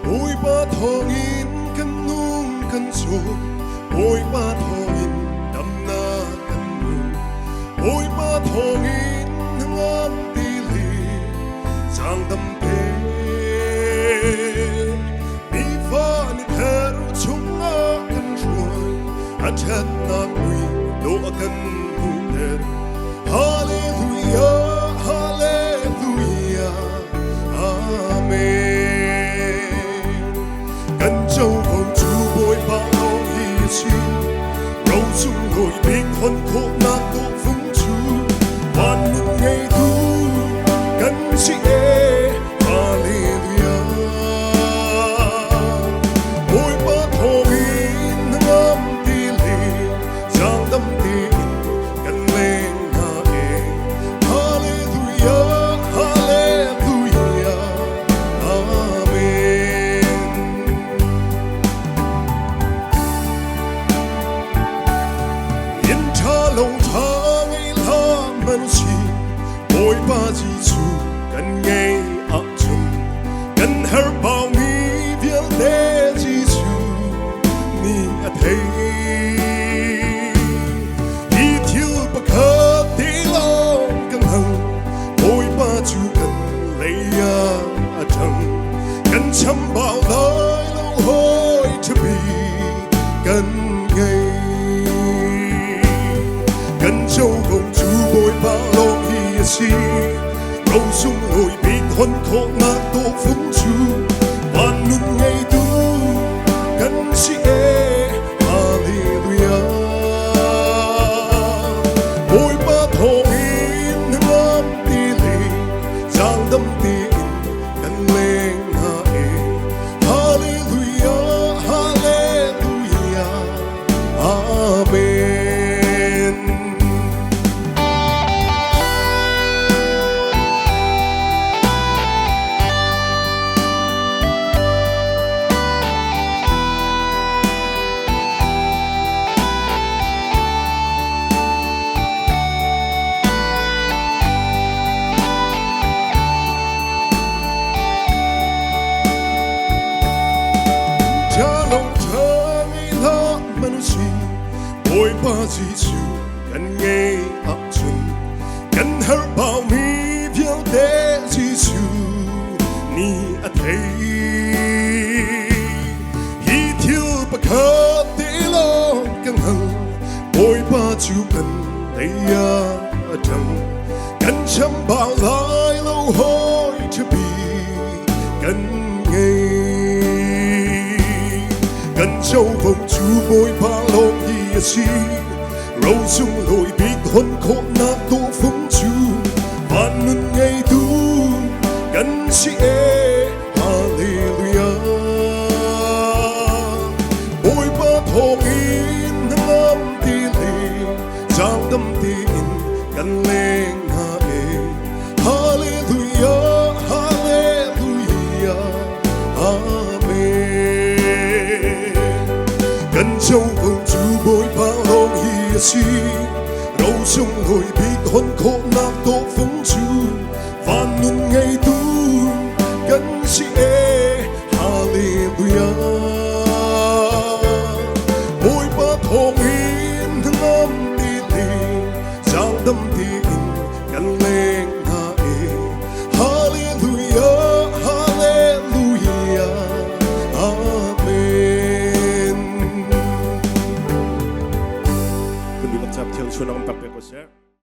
Ôi ba thongin kan nung kan so Ôi ba thongin đam na kan nu Ôi ba thongin ngam ti li Sang đam pe Mi fa ni theru chung a kan ruai A chat na kui do a kan mu ter Hallelujah, Hallelujah, Amen. Cần châu không chú bôi bao lâu hi chi, râu dung ngồi biết hôn khổ nát tổ phúng chú, hoàn nụ ngày thu cần chị e, Hallelujah. Ôi ba thô in ngâm ti lì, giang tâm tin cần lên na e, Hallelujah, Hallelujah, Amen. In cha long thang ai la man chi, ôi ba chi chu cần nghe ác chung, cần her bao mi viếng để chi chu ni a thấy. Đi thiếu bất khờ tí lòng cần hằng, ôi ba chu cần lấy a trăng, cần chăm bao lời lâu hối to be cần ngày. Cần châu công chú bôi ba lòng hi chi, râu dung ngồi biết hôn khổ nát tổ phúng chú, hoàn nụ ngày tu cần chị e, Hallelujah. Ôi ba thô in ngâm ti lì, giang tâm tin cần lên na e, Hallelujah, Hallelujah, Amen. Cha lòng thang ai la man chi, ôi ba chi chu cần nghe ác chung, cần her bao mi viếng để chi chu ni a thấy. Hi thiếu bất khờ tí lòng cần hằng, ôi ba chu cần lấy a trăng, cần chăm bao lời lâu hối to be cần nghe. Cần châu vòng chú bôi ba lòng hi chi, râu dung lội biết hôn khổ nát tổ phúng chú, hoàn nụ ngày tu cần chị e, Hallelujah. Ôi ba thô in ngâm ti lì, giang tâm tin cần lên na e, Hallelujah, Hallelujah, Amen. Cần châu vòng chú bôi ba lòng hi chi, râu dung ngồi biết hôn khổ nát tổ phúng chú, hoàn nụ ngày tu cần chị e, Hallelujah. Ôi ba thô in ngâm ti lì, giang tâm tin cần lên na e, Hallelujah, Hallelujah, Amen. Kung di magsab chang chunang pape ko sir.